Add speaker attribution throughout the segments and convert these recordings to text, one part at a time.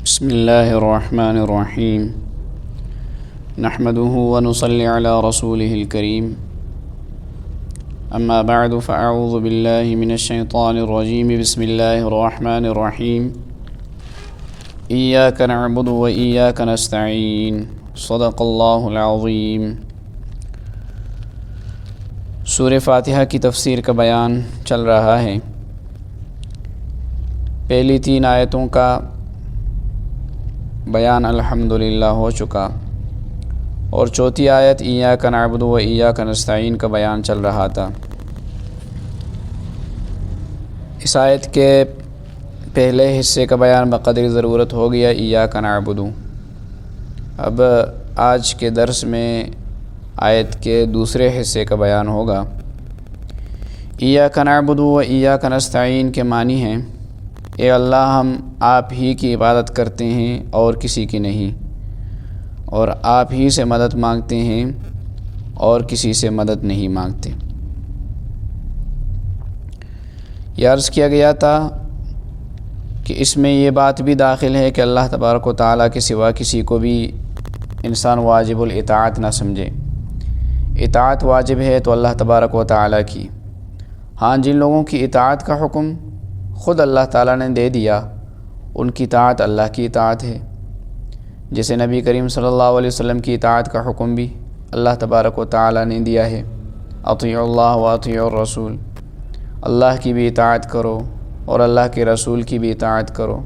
Speaker 1: بسم اللہ الرحمن الرحیم نحمده ونصلی علی رسوله الکریم اما بعد فاعوذ باللہ من الشیطان الرجیم بسم اللہ الرحمن الرحیم ایاک نعبد و ایاک نستعین صدق اللہ العظیم۔ سورہ فاتحہ کی تفسیر کا بیان چل رہا ہے۔ پہلی 3 آیتوں کا بیان الحمدللہ ہو چکا اور چوتھی آیت ایاک نعبد و ایاک نستعین کا بیان چل رہا تھا۔ اس آیت کے پہلے حصے کا بیان بقدر ضرورت ہو گیا ایاک نعبد۔ اب آج کے درس میں آیت کے دوسرے حصے کا بیان ہوگا۔ ایاک نعبد و ایاک نستعین کے معنی ہیں اے اللہ ہم آپ ہی کی عبادت کرتے ہیں اور کسی کی نہیں، اور آپ ہی سے مدد مانگتے ہیں اور کسی سے مدد نہیں مانگتے۔ یہ عرض کیا گیا تھا کہ اس میں یہ بات بھی داخل ہے کہ اللہ تبارک و تعالیٰ کے سوا کسی کو بھی انسان واجب الاطاعت نہ سمجھے۔ اطاعت واجب ہے تو اللہ تبارک و تعالیٰ کی۔ ہاں، جن لوگوں کی اطاعت کا حکم خود اللہ تعالیٰ نے دے دیا ان کی اطاعت اللہ کی اطاعت ہے، جیسے نبی کریم صلی اللہ علیہ وسلم کی اطاعت کا حکم بھی اللہ تبارک و تعالیٰ نے دیا ہے، اطیعوا اللہ و اطیعوا الرسول، اللہ کی بھی اطاعت کرو اور اللہ کے رسول کی بھی اطاعت کرو۔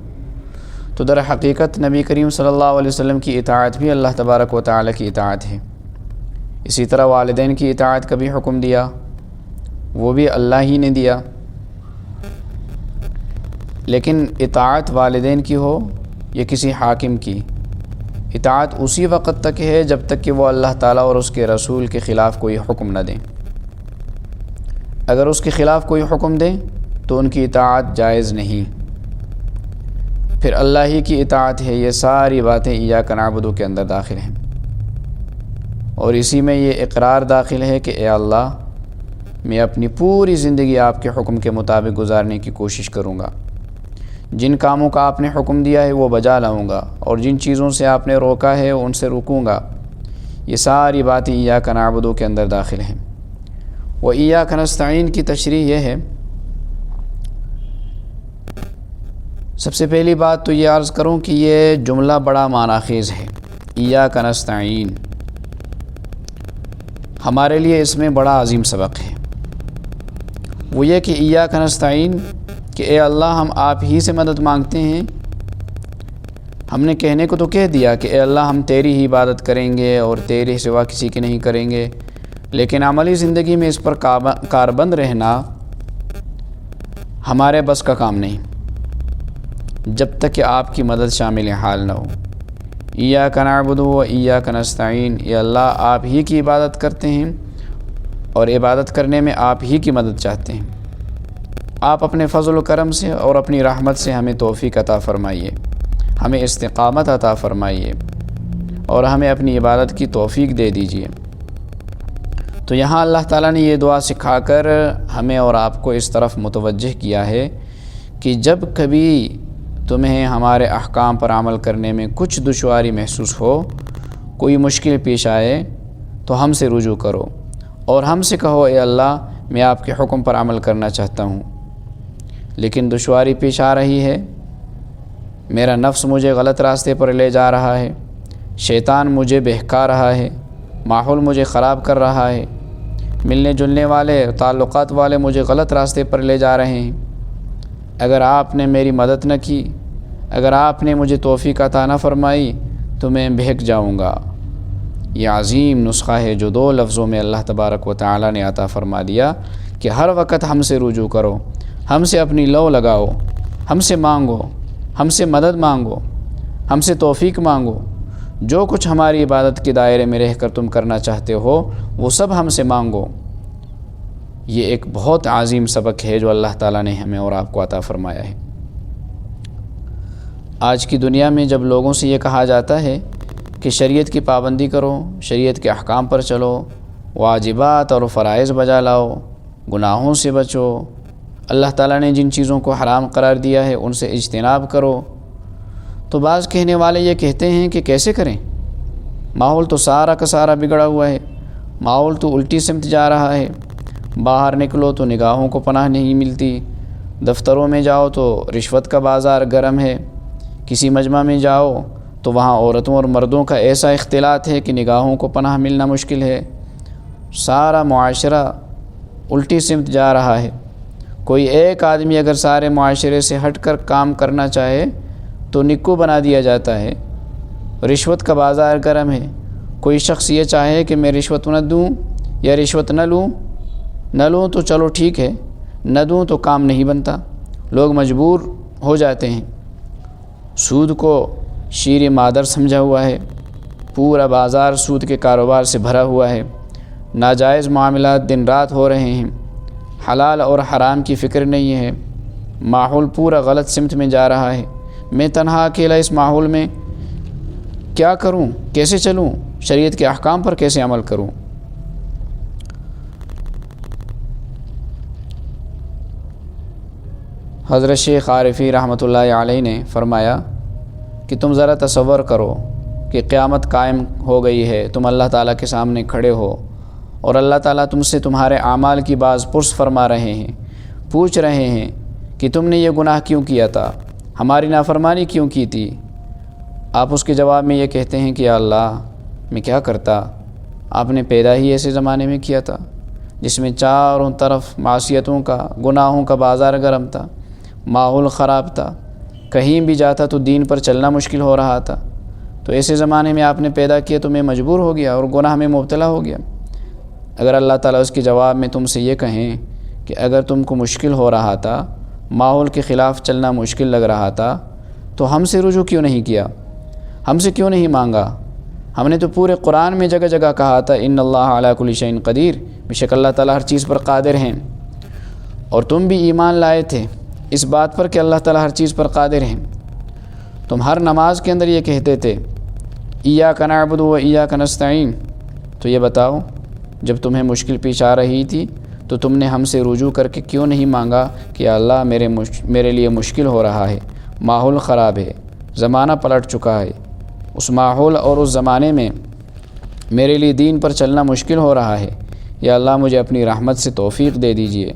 Speaker 1: تو در حقیقت نبی کریم صلی اللہ علیہ وسلم کی اطاعت بھی اللہ تبارک و تعالیٰ کی اطاعت ہے۔ اسی طرح والدین کی اطاعت کا بھی حکم دیا، وہ بھی اللہ ہی نے دیا، لیکن اطاعت والدین کی ہو یا کسی حاکم کی، اطاعت اسی وقت تک ہے جب تک کہ وہ اللہ تعالیٰ اور اس کے رسول کے خلاف کوئی حکم نہ دیں۔ اگر اس کے خلاف کوئی حکم دیں تو ان کی اطاعت جائز نہیں، پھر اللہ ہی کی اطاعت ہے۔ یہ ساری باتیں ایاک نعبد کے اندر داخل ہیں، اور اسی میں یہ اقرار داخل ہے کہ اے اللہ میں اپنی پوری زندگی آپ کے حکم کے مطابق گزارنے کی کوشش کروں گا، جن کاموں کا آپ نے حکم دیا ہے وہ بجا لاؤں گا، اور جن چیزوں سے آپ نے روکا ہے ان سے رکوں گا۔ یہ ساری باتیں ایاک نعبد کے اندر داخل ہیں۔ و ایاک نستعین کی تشریح یہ ہے، سب سے پہلی بات تو یہ عرض کروں کہ یہ جملہ بڑا معنی خیز ہے۔ ایاک نستعین ہمارے لیے اس میں بڑا عظیم سبق ہے، وہ یہ کہ ایاک نستعین کہ اے اللہ ہم آپ ہی سے مدد مانگتے ہیں۔ ہم نے کہنے کو تو کہہ دیا کہ اے اللہ ہم تیری ہی عبادت کریں گے اور تیرے سوا کسی کی نہیں کریں گے، لیکن عملی زندگی میں اس پر کاربند رہنا ہمارے بس کا کام نہیں جب تک کہ آپ کی مدد شامل حال نہ ہو۔ ایاک نعبد و ایاک نستعین، اے اللہ آپ ہی کی عبادت کرتے ہیں اور عبادت کرنے میں آپ ہی کی مدد چاہتے ہیں۔ آپ اپنے فضل و کرم سے اور اپنی رحمت سے ہمیں توفیق عطا فرمائیے، ہمیں استقامت عطا فرمائیے اور ہمیں اپنی عبادت کی توفیق دے دیجیے۔ تو یہاں اللہ تعالیٰ نے یہ دعا سکھا کر ہمیں اور آپ کو اس طرف متوجہ کیا ہے کہ جب کبھی تمہیں ہمارے احکام پر عمل کرنے میں کچھ دشواری محسوس ہو، کوئی مشکل پیش آئے تو ہم سے رجوع کرو اور ہم سے کہو اے اللہ میں آپ کے حکم پر عمل کرنا چاہتا ہوں، لیکن دشواری پیش آ رہی ہے، میرا نفس مجھے غلط راستے پر لے جا رہا ہے، شیطان مجھے بہکا رہا ہے، ماحول مجھے خراب کر رہا ہے، ملنے جلنے والے تعلقات والے مجھے غلط راستے پر لے جا رہے ہیں۔ اگر آپ نے میری مدد نہ کی، اگر آپ نے مجھے توفیق عطا نہ فرمائی تو میں بہک جاؤں گا۔ یہ عظیم نسخہ ہے جو 2 لفظوں میں اللہ تبارک و تعالیٰ نے عطا فرما دیا کہ ہر وقت ہم سے رجوع کرو، ہم سے اپنی لو لگاؤ، ہم سے مانگو، ہم سے مدد مانگو، ہم سے توفیق مانگو، جو کچھ ہماری عبادت کے دائرے میں رہ کر تم کرنا چاہتے ہو وہ سب ہم سے مانگو۔ یہ ایک بہت عظیم سبق ہے جو اللہ تعالیٰ نے ہمیں اور آپ کو عطا فرمایا ہے۔ آج کی دنیا میں جب لوگوں سے یہ کہا جاتا ہے کہ شریعت کی پابندی کرو، شریعت کے احکام پر چلو، واجبات اور فرائض بجا لاؤ، گناہوں سے بچو، اللہ تعالیٰ نے جن چیزوں کو حرام قرار دیا ہے ان سے اجتناب کرو، تو بعض کہنے والے یہ کہتے ہیں کہ کیسے کریں، ماحول تو سارا کا سارا بگڑا ہوا ہے، ماحول تو الٹی سمت جا رہا ہے، باہر نکلو تو نگاہوں کو پناہ نہیں ملتی، دفتروں میں جاؤ تو رشوت کا بازار گرم ہے، کسی مجمع میں جاؤ تو وہاں عورتوں اور مردوں کا ایسا اختلاط ہے کہ نگاہوں کو پناہ ملنا مشکل ہے، سارا معاشرہ الٹی سمت جا رہا ہے۔ کوئی ایک آدمی اگر سارے معاشرے سے ہٹ کر کام کرنا چاہے تو نکو بنا دیا جاتا ہے، رشوت کا بازار گرم ہے۔ کوئی شخص یہ چاہے کہ میں رشوت نہ دوں یا رشوت نہ لوں تو چلو ٹھیک ہے، نہ دوں تو کام نہیں بنتا، لوگ مجبور ہو جاتے ہیں۔ سود کو شیر مادر سمجھا ہوا ہے، پورا بازار سود کے کاروبار سے بھرا ہوا ہے، ناجائز معاملات دن رات ہو رہے ہیں، حلال اور حرام کی فکر نہیں ہے، ماحول پورا غلط سمت میں جا رہا ہے۔ میں تنہا اکیلا اس ماحول میں کیا کروں، کیسے چلوں، شریعت کے احکام پر کیسے عمل کروں؟ حضرت شیخ عارفی رحمۃ اللہ علیہ نے فرمایا کہ تم ذرا تصور کرو کہ قیامت قائم ہو گئی ہے، تم اللہ تعالیٰ کے سامنے کھڑے ہو اور اللہ تعالیٰ تم سے تمہارے اعمال کی باز پرس فرما رہے ہیں، پوچھ رہے ہیں کہ تم نے یہ گناہ کیوں کیا تھا، ہماری نافرمانی کیوں کی تھی؟ آپ اس کے جواب میں یہ کہتے ہیں کہ یا اللہ میں کیا کرتا، آپ نے پیدا ہی ایسے زمانے میں کیا تھا جس میں چاروں طرف معصیتوں کا، گناہوں کا بازار گرم تھا، ماحول خراب تھا، کہیں بھی جاتا تو دین پر چلنا مشکل ہو رہا تھا، تو ایسے زمانے میں آپ نے پیدا کیا تو میں مجبور ہو گیا اور گناہ میں مبتلا ہو گیا۔ اگر اللہ تعالیٰ اس کے جواب میں تم سے یہ کہیں کہ اگر تم کو مشکل ہو رہا تھا، ماحول کے خلاف چلنا مشکل لگ رہا تھا، تو ہم سے رجوع کیوں نہیں کیا، ہم سے کیوں نہیں مانگا؟ ہم نے تو پورے قرآن میں جگہ جگہ کہا تھا ان اللہ علی کل شیء قدیر، بے شک اللہ تعالیٰ ہر چیز پر قادر ہیں، اور تم بھی ایمان لائے تھے اس بات پر کہ اللہ تعالیٰ ہر چیز پر قادر ہیں۔ تم ہر نماز کے اندر یہ کہتے تھے ایاک نعبد و ایاک نستعین، تو یہ بتاؤ جب تمہیں مشکل پیش آ رہی تھی تو تم نے ہم سے رجوع کر کے کیوں نہیں مانگا کہ اللہ میرے لیے مشکل ہو رہا ہے، ماحول خراب ہے، زمانہ پلٹ چکا ہے، اس ماحول اور اس زمانے میں میرے لیے دین پر چلنا مشکل ہو رہا ہے، یا اللہ مجھے اپنی رحمت سے توفیق دے دیجئے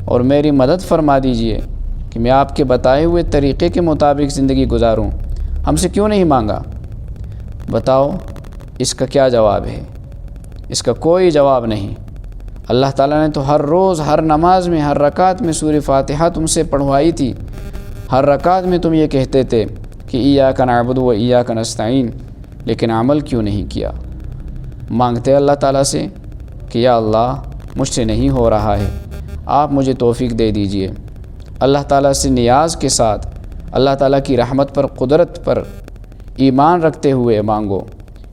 Speaker 1: اور میری مدد فرما دیجئے کہ میں آپ کے بتائے ہوئے طریقے کے مطابق زندگی گزاروں، ہم سے کیوں نہیں مانگا؟ بتاؤ اس کا کیا جواب ہے؟ اس کا کوئی جواب نہیں۔ اللہ تعالیٰ نے تو ہر روز ہر نماز میں ہر رکعت میں سورہ فاتحہ تم سے پڑھوائی تھی، ہر رکعت میں تم یہ کہتے تھے کہ ایاک نعبد و ایاک نستعین، لیکن عمل کیوں نہیں کیا؟ مانگتے اللہ تعالیٰ سے کہ یا اللہ مجھ سے نہیں ہو رہا ہے، آپ مجھے توفیق دے دیجئے۔ اللہ تعالیٰ سے نیاز کے ساتھ اللہ تعالیٰ کی رحمت پر، قدرت پر ایمان رکھتے ہوئے مانگو،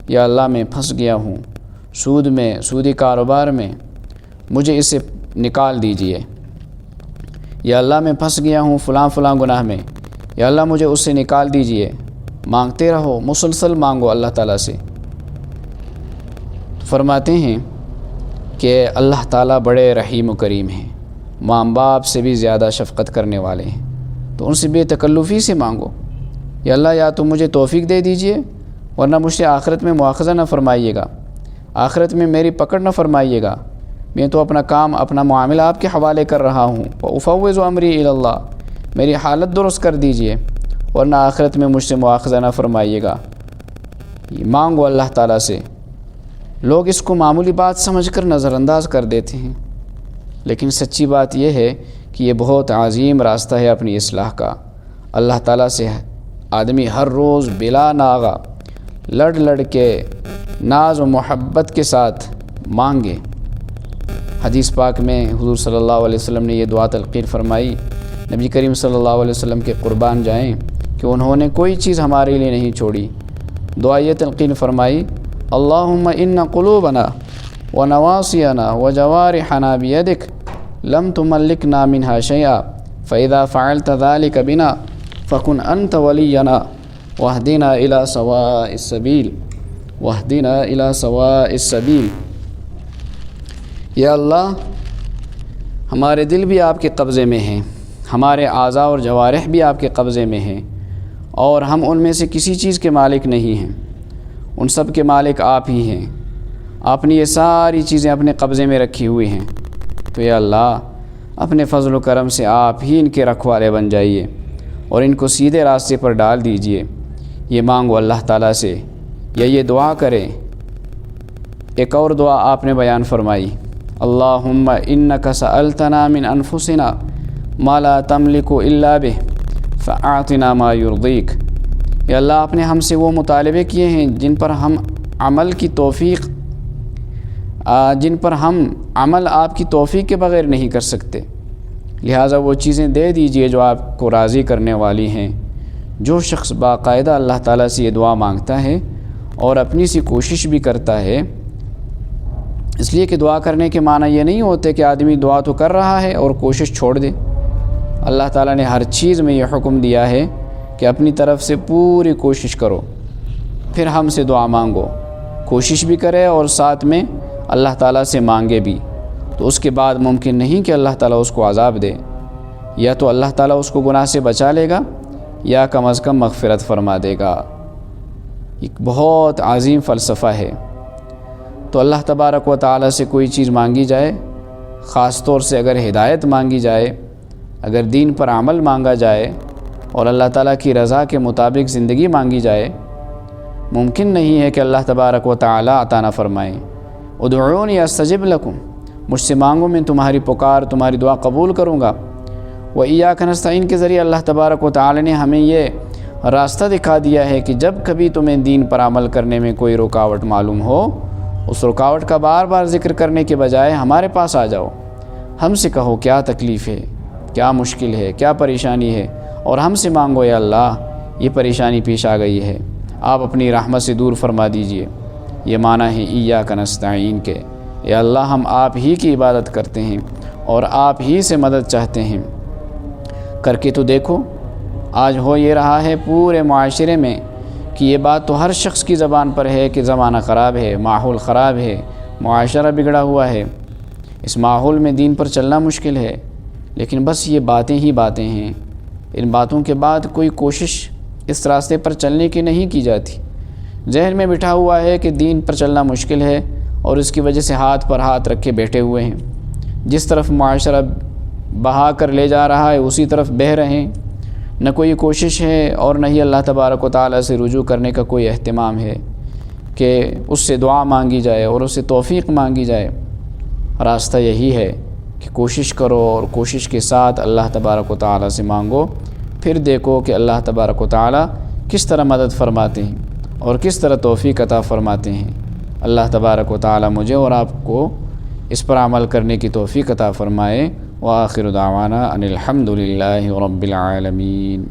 Speaker 1: یا اللہ میں پھنس گیا ہوں سود میں، سودی کاروبار میں، مجھے اسے نکال دیجئے، یا اللہ میں پھنس گیا ہوں فلاں گناہ میں، یا اللہ مجھے اس سے نکال دیجئے۔ مانگتے رہو، مسلسل مانگو اللہ تعالیٰ سے۔ فرماتے ہیں کہ اللہ تعالیٰ بڑے رحیم و کریم ہیں، ماں باپ سے بھی زیادہ شفقت کرنے والے ہیں، تو ان سے بے تکلفی سے مانگو، یا اللہ یا تو مجھے توفیق دے دیجئے ورنہ مجھ سے آخرت میں مواخذہ نہ فرمائیے گا، آخرت میں میری پکڑ نہ فرمائیے گا، میں تو اپنا کام، اپنا معاملہ آپ کے حوالے کر رہا ہوں، وَأُفَوِّضُ أَمْرِي إِلَى اللَّهِ، میری حالت درست کر دیجئے ورنہ آخرت میں مجھ سے مواخذہ نہ فرمائیے گا۔ مانگو اللہ تعالیٰ سے۔ لوگ اس کو معمولی بات سمجھ کر نظر انداز کر دیتے ہیں، لیکن سچی بات یہ ہے کہ یہ بہت عظیم راستہ ہے اپنی اصلاح کا۔ اللہ تعالیٰ سے آدمی ہر روز بلا ناغہ لڑ کے ناز و محبت کے ساتھ مانگے۔ حدیث پاک میں حضور صلی اللہ علیہ وسلم نے یہ دعا تلقین فرمائی، نبی کریم صلی اللہ علیہ وسلم کے قربان جائیں کہ انہوں نے کوئی چیز ہمارے لیے نہیں چھوڑی۔ دعا یہ تلقین فرمائی، اللہم ان قلوبنا ونواصینا وجوارحنا بیدک لم تملکنا منها شیئا فاذا فعلت ذلك بنا فکن انت ولینا واہدنا الی سواء السبیل واہدنا الی سواء السبیل۔ یا اللہ ہمارے دل بھی آپ کے قبضے میں ہیں، ہمارے اعضاء اور جوارح بھی آپ کے قبضے میں ہیں، اور ہم ان میں سے کسی چیز کے مالک نہیں ہیں، ان سب کے مالک آپ ہی ہیں، آپ نے یہ ساری چیزیں اپنے قبضے میں رکھی ہوئی ہیں، تو یا اللہ اپنے فضل و کرم سے آپ ہی ان کے رکھوالے بن جائیے اور ان کو سیدھے راستے پر ڈال دیجئے۔ یہ مانگو اللہ تعالیٰ سے یا یہ دعا کریں۔ ایک اور دعا آپ نے بیان فرمائی، اللہم انک سألتنا من انفسنا ما لا تملک الا بہ فاعطنا ما یرضیک۔ یا اللہ آپ نے ہم سے وہ مطالبے کیے ہیں جن پر ہم عمل آپ کی توفیق کے بغیر نہیں کر سکتے، لہٰذا وہ چیزیں دے دیجئے جو آپ کو راضی کرنے والی ہیں۔ جو شخص باقاعدہ اللہ تعالیٰ سے یہ دعا مانگتا ہے اور اپنی سی کوشش بھی کرتا ہے، اس لیے کہ دعا کرنے کے معنی یہ نہیں ہوتے کہ آدمی دعا تو کر رہا ہے اور کوشش چھوڑ دے۔ اللہ تعالیٰ نے ہر چیز میں یہ حکم دیا ہے کہ اپنی طرف سے پوری کوشش کرو، پھر ہم سے دعا مانگو، کوشش بھی کرے اور ساتھ میں اللہ تعالیٰ سے مانگے بھی، تو اس کے بعد ممکن نہیں کہ اللہ تعالیٰ اس کو عذاب دے، یا تو اللہ تعالیٰ اس کو گناہ سے بچا لے گا یا کم از کم مغفرت فرما دے گا۔ ایک بہت عظیم فلسفہ ہے۔ تو اللہ تبارک و تعالیٰ سے کوئی چیز مانگی جائے، خاص طور سے اگر ہدایت مانگی جائے، اگر دین پر عمل مانگا جائے اور اللہ تعالیٰ کی رضا کے مطابق زندگی مانگی جائے، ممکن نہیں ہے کہ اللہ تبارک و تعالیٰ عطا نہ فرمائیں۔ ادعونی استجب لکم، مجھ سے مانگو میں تمہاری پکار، تمہاری دعا قبول کروں گا۔ وَإِيَّاكَ نَسْتَعِينُ کے ذریعے اللہ تبارک و تعالیٰ نے ہمیں یہ راستہ دکھا دیا ہے کہ جب کبھی تمہیں دین پر عمل کرنے میں کوئی رکاوٹ معلوم ہو، اس رکاوٹ کا بار بار ذکر کرنے کے بجائے ہمارے پاس آ جاؤ، ہم سے کہو کیا تکلیف ہے، کیا مشکل ہے، کیا پریشانی ہے، اور ہم سے مانگو یا اللہ یہ پریشانی پیش آ گئی ہے، آپ اپنی رحمت سے دور فرما دیجئے۔ یہ معنی ہے ایاک نستعین کے، یا اللہ ہم آپ ہی کی عبادت کرتے ہیں اور آپ ہی سے مدد چاہتے ہیں۔ کر کے تو دیکھو، آج ہو یہ رہا ہے پورے معاشرے میں کہ یہ بات تو ہر شخص کی زبان پر ہے کہ زمانہ خراب ہے، ماحول خراب ہے، معاشرہ بگڑا ہوا ہے، اس ماحول میں دین پر چلنا مشکل ہے، لیکن بس یہ باتیں ہی باتیں ہیں۔ ان باتوں کے بعد کوئی کوشش اس راستے پر چلنے کی نہیں کی جاتی۔ ذہن میں بٹھا ہوا ہے کہ دین پر چلنا مشکل ہے اور اس کی وجہ سے ہاتھ پر ہاتھ رکھ کے بیٹھے ہوئے ہیں، جس طرف معاشرہ بہا کر لے جا رہا ہے اسی طرف بہہ رہے ہیں، نہ کوئی کوشش ہے اور نہ ہی اللہ تبارک و تعالیٰ سے رجوع کرنے کا کوئی اہتمام ہے کہ اس سے دعا مانگی جائے اور اس سے توفیق مانگی جائے۔ راستہ یہی ہے کہ کوشش کرو اور کوشش کے ساتھ اللہ تبارک و تعالیٰ سے مانگو، پھر دیکھو کہ اللہ تبارک و تعالیٰ کس طرح مدد فرماتے ہیں اور کس طرح توفیق عطا فرماتے ہیں۔ اللہ تبارک و تعالیٰ مجھے اور آپ کو اس پر عمل کرنے کی توفیق عطا فرمائے۔ وآخر دعوانا ان الحمد للہ رب العالمین۔